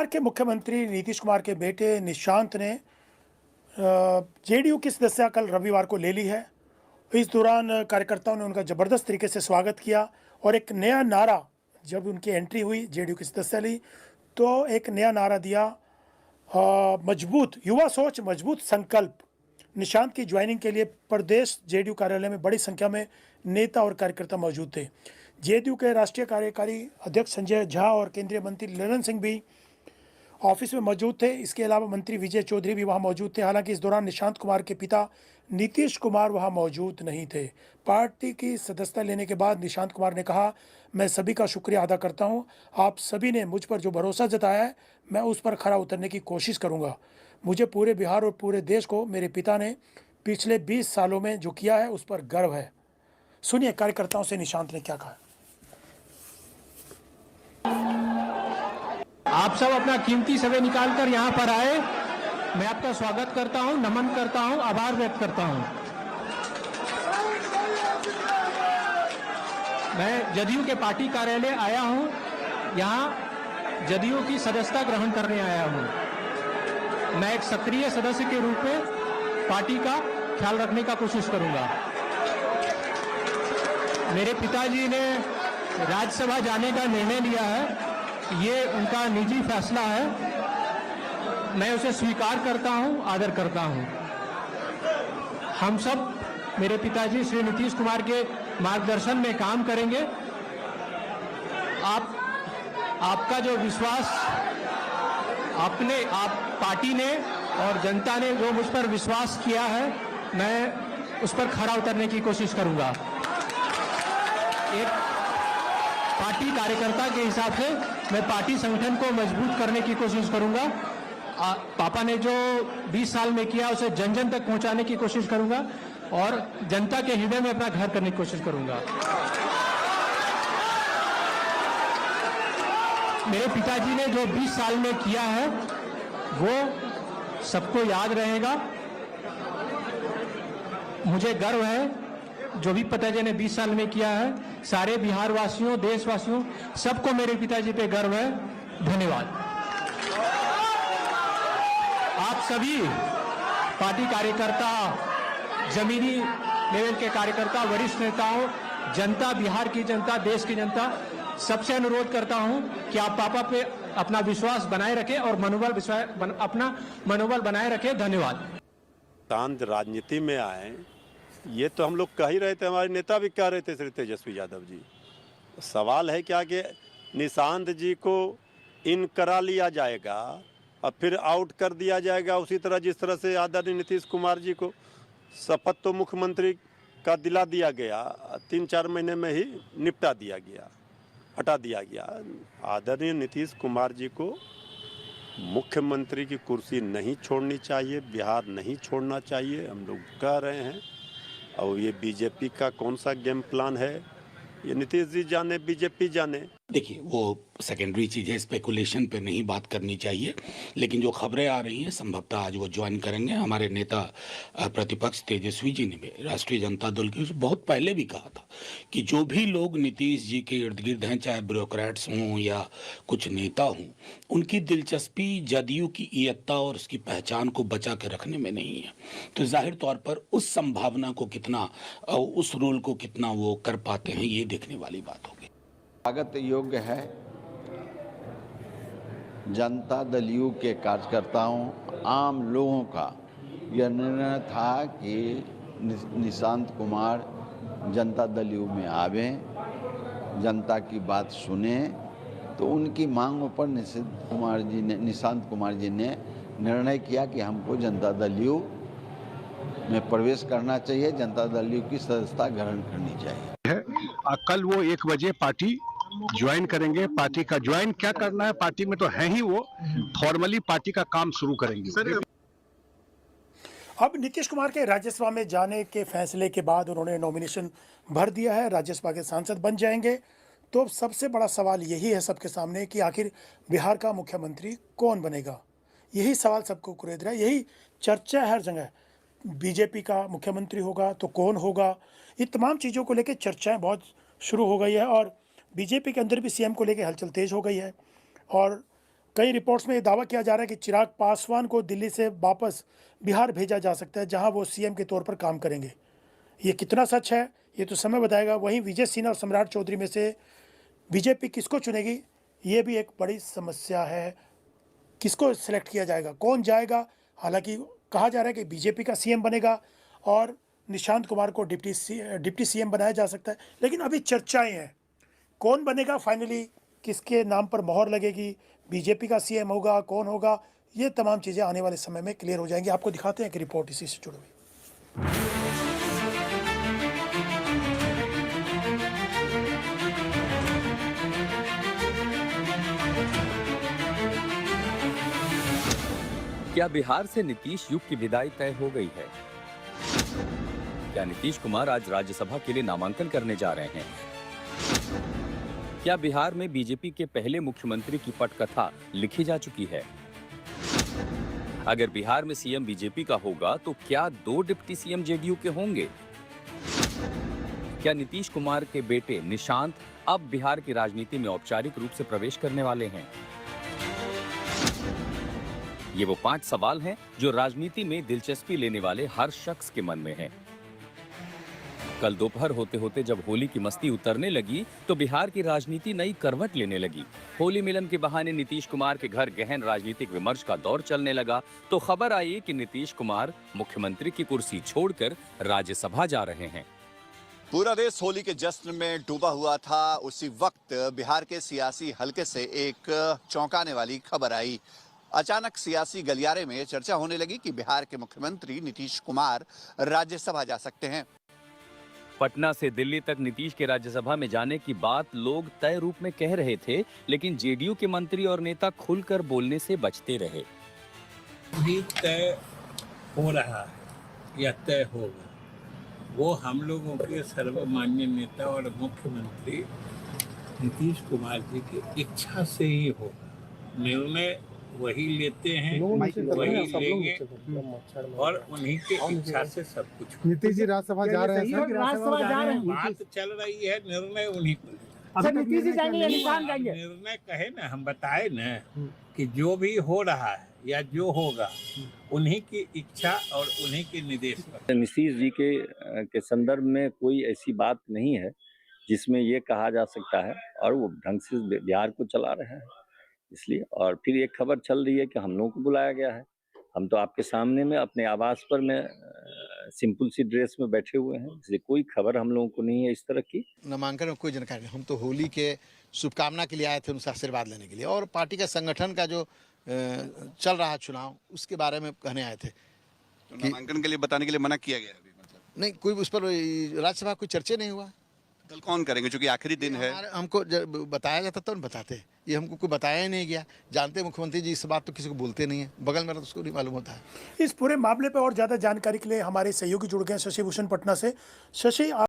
बिहार के मुख्यमंत्री नीतीश कुमार के बेटे निशांत ने जेडीयू की सदस्यता कल रविवार को ले ली है। इस दौरान कार्यकर्ताओं ने उनका जबरदस्त तरीके से स्वागत किया और एक नया नारा, जब उनकी एंट्री हुई जेडीयू की सदस्यता ली तो एक नया नारा दिया, मजबूत युवा सोच मजबूत संकल्प। निशांत की ज्वाइनिंग के लिए प्रदेश जेडीयू कार्यालय में बड़ी संख्या में नेता और कार्यकर्ता मौजूद थे। जेडीयू के राष्ट्रीय कार्यकारी अध्यक्ष संजय झा और केंद्रीय मंत्री ललन सिंह भी ऑफिस में मौजूद थे। इसके अलावा मंत्री विजय चौधरी भी वहां मौजूद थे। हालांकि इस दौरान निशांत कुमार के पिता नीतीश कुमार वहां मौजूद नहीं थे। पार्टी की सदस्यता लेने के बाद निशांत कुमार ने कहा, मैं सभी का शुक्रिया अदा करता हूं। आप सभी ने मुझ पर जो भरोसा जताया है, मैं उस पर खरा उतरने की कोशिश करूंगा। मुझे पूरे बिहार और पूरे देश को मेरे पिता ने पिछले 20 सालों में जो किया है उस पर गर्व है। सुनिए कार्यकर्ताओं से निशांत ने क्या कहा। आप सब अपना कीमती समय निकालकर यहाँ पर आए, मैं आपका स्वागत करता हूँ, नमन करता हूँ, आभार व्यक्त करता हूँ। मैं जदयू के पार्टी कार्यालय आया हूँ, यहाँ जदयू की सदस्यता ग्रहण करने आया हूँ। मैं एक सक्रिय सदस्य के रूप में पार्टी का ख्याल रखने का कोशिश करूंगा। मेरे पिताजी ने राज्यसभा जाने का निर्णय लिया है, ये उनका निजी फैसला है, मैं उसे स्वीकार करता हूं, आदर करता हूं। हम सब मेरे पिताजी श्री नीतीश कुमार के मार्गदर्शन में काम करेंगे। आपका जो विश्वास आप पार्टी ने और जनता ने जो मुझ पर विश्वास किया है, मैं उस पर खरा उतरने की कोशिश करूंगा। एक पार्टी कार्यकर्ता के हिसाब से मैं पार्टी संगठन को मजबूत करने की कोशिश करूंगा। पापा ने जो 20 साल में किया उसे जन जन तक पहुंचाने की कोशिश करूंगा और जनता के हृदय में अपना घर करने की कोशिश करूंगा। मेरे पिताजी ने जो 20 साल में किया है वो सबको याद रहेगा। मुझे गर्व है जो भी पिताजी ने 20 साल में किया है, सारे बिहार वासियों, देशवासियों, सबको मेरे पिताजी पे गर्व है। धन्यवाद। आप सभी पार्टी कार्यकर्ता, जमीनी लेवल के कार्यकर्ता, वरिष्ठ नेताओं, जनता, बिहार की जनता, देश की जनता, सबसे अनुरोध करता हूं कि आप पापा पे अपना विश्वास बनाए रखें और अपना मनोबल बनाए रखें। धन्यवाद। शांत राजनीति में आए, ये तो हम लोग कह ही रहे थे, हमारे नेता भी कह रहे थे श्री तेजस्वी यादव जी। सवाल है क्या कि निशांत जी को इन करा लिया जाएगा और फिर आउट कर दिया जाएगा, उसी तरह जिस तरह से आदरणीय नीतीश कुमार जी को शपथ तो मुख्यमंत्री का दिला दिया गया, 3-4 महीने में ही निपटा दिया गया, हटा दिया गया। आदरणीय नीतीश कुमार जी को मुख्यमंत्री की कुर्सी नहीं छोड़नी चाहिए, बिहार नहीं छोड़ना चाहिए, हम लोग कह रहे हैं। और ये बीजेपी का कौन सा गेम प्लान है, ये नीतीश जी जाने, बीजेपी जाने। देखिए, वो सेकेंडरी चीज़ है, स्पेकुलेशन पे नहीं बात करनी चाहिए, लेकिन जो खबरें आ रही हैं संभवतः आज वो ज्वाइन करेंगे। हमारे नेता प्रतिपक्ष तेजस्वी जी ने भी राष्ट्रीय जनता दल की बहुत पहले भी कहा था कि जो भी लोग नीतीश जी के इर्द गिर्द हैं, चाहे ब्यूरोक्रेट्स हों या कुछ नेता हों, उनकी दिलचस्पी जदयू की इयत्ता और उसकी पहचान को बचा के रखने में नहीं है। तो जाहिर तौर पर उस संभावना को कितना, उस रोल को कितना वो कर पाते हैं, ये देखने वाली बात होगी। स्वागत योग्य है। जनता दल यू के कार्यकर्ताओं, आम लोगों का यह निर्णय था कि निशांत कुमार जनता दल यू में आवे, जनता की बात सुने। तो उनकी मांगों पर निशांत कुमार जी ने निर्णय किया कि हमको जनता दल यू में प्रवेश करना चाहिए, जनता दल यू की सदस्यता ग्रहण करनी चाहिए। कल वो 1 बजे पार्टी ज्वाइन करेंगे। पार्टी का ज्वाइन क्या करना है, पार्टी में तो है ही, वो फॉर्मली पार्टी का काम शुरू करेंगे। अब नीतीश कुमार के राज्यसभा में जाने के फैसले के बाद उन्होंने नॉमिनेशन भर दिया है, राज्यसभा के सांसद बन जाएंगे। तो सबसे बड़ा सवाल यही है सबके सामने कि आखिर बिहार का मुख्यमंत्री कौन बनेगा। यही सवाल सबको कुरेद रहा है, यही चर्चा है हर जगह। बीजेपी का मुख्यमंत्री होगा तो कौन होगा, ये तमाम चीज़ों को लेकर चर्चाएं बहुत शुरू हो गई है। और बीजेपी के अंदर भी सीएम को लेकर हलचल तेज हो गई है। और कई रिपोर्ट्स में ये दावा किया जा रहा है कि चिराग पासवान को दिल्ली से वापस बिहार भेजा जा सकता है, जहां वो सीएम के तौर पर काम करेंगे। ये कितना सच है ये तो समय बताएगा। वहीं विजय सिन्हा और सम्राट चौधरी में से बीजेपी किसको चुनेगी, ये भी एक बड़ी समस्या है। किसको सिलेक्ट किया जाएगा, कौन जाएगा? हालांकि कहा जा रहा है कि बीजेपी का सीएम बनेगा और निशांत कुमार को डिप्टी सीएम बनाया जा सकता है, लेकिन अभी चर्चाएं हैं कौन बनेगा फाइनली, किसके नाम पर मोहर लगेगी, बीजेपी का सीएम होगा, कौन होगा, ये तमाम चीज़ें आने वाले समय में क्लियर हो जाएंगी। आपको दिखाते हैं कि रिपोर्ट इसी से जुड़ी हुई। क्या बिहार से नीतीश युग की विदाई तय हो गई है? क्या नीतीश कुमार आज राज्यसभा के लिए नामांकन करने जा रहे हैं? क्या बिहार में बीजेपी के पहले मुख्यमंत्री की पटकथा लिखी जा चुकी है? अगर बिहार में सीएम बीजेपी का होगा तो क्या 2 डिप्टी सीएम जेडीयू के होंगे? क्या नीतीश कुमार के बेटे निशांत अब बिहार की राजनीति में औपचारिक रूप से प्रवेश करने वाले हैं? ये वो 5 सवाल हैं जो राजनीति में दिलचस्पी लेने वाले हर शख्स के मन में हैं। कल दोपहर होते होते जब होली की मस्ती उतरने लगी तो बिहार की राजनीति नई करवट लेने लगी। होली मिलन के बहाने नीतीश कुमार के घर गहन राजनीतिक विमर्श का दौर चलने लगा तो खबर आई कि नीतीश कुमार मुख्यमंत्री की कुर्सी छोड़कर राज्यसभा जा रहे हैं। पूरा देश होली के जश्न में डूबा हुआ था। उसी वक्त बिहार के सियासी हलके से एक चौंकाने वाली खबर आई। अचानक सियासी गलियारे में चर्चा होने लगी कि बिहार के मुख्यमंत्री नीतीश कुमार राज्यसभा जा सकते हैं। पटना से दिल्ली तक नीतीश के राज्यसभा में जाने की बात लोग तय रूप में कह रहे थे, लेकिन जेडीयू के मंत्री और नेता खुलकर बोलने से बचते रहे। भी तय हो रहा है या तय होगा, वो हम लोगों के सर्वमान्य नेता और मुख्यमंत्री नीतीश कुमार जी की इच्छा से ही होगा। निर्णय वही लेते हैं, वही लेंगे और उन्हीं के इच्छा से सब कुछ। नीतीश जी राज्यसभा जा रहे हैं, राज्यसभा जा रहे हैं, बात चल रही है, निर्णय उन्हीं को। नीतीश जी जाएंगे या निशांत जाएंगे? निर्णय कहे ना, हम बताए ना कि जो भी हो रहा है या जो होगा उन्हीं की इच्छा और उन्हीं के निर्देश पर। नीतीश जी के संदर्भ में कोई ऐसी बात नहीं है जिसमें ये कहा जा सकता है, और वो ढंग से बिहार को चला रहे हैं इसलिए। और फिर एक खबर चल रही है कि हम लोगों को बुलाया गया है। हम तो आपके सामने में अपने आवास पर में सिंपल सी ड्रेस में बैठे हुए हैं, इसलिए कोई खबर हम लोगों को नहीं है इस तरह की। नामांकन में कोई जानकारी नहीं, हम तो होली के शुभकामना के लिए आए थे, उनसे आशीर्वाद लेने के लिए, और पार्टी का संगठन का जो चल रहा है चुनाव, उसके बारे में कहने आए थे। तो नामांकन के लिए बताने के लिए मना किया गया अभी? मतलब नहीं, कोई उस पर राज्यसभा कोई चर्चा नहीं हुआ। कल कौन करेंगे, क्योंकि आखिरी दिन है। हमको बताया जाता तो बताते, ये हमको कोई बताया ही नहीं गया। जानते मुख्यमंत्री जी इस बात तो किसी को बोलते नहीं है, बगल में तो उसको नहीं मालूम होता है। इस पूरे मामले पर और ज़्यादा जानकारी के लिए हमारे सहयोगी जुड़ गए शशि भूषण पटना से। शशि,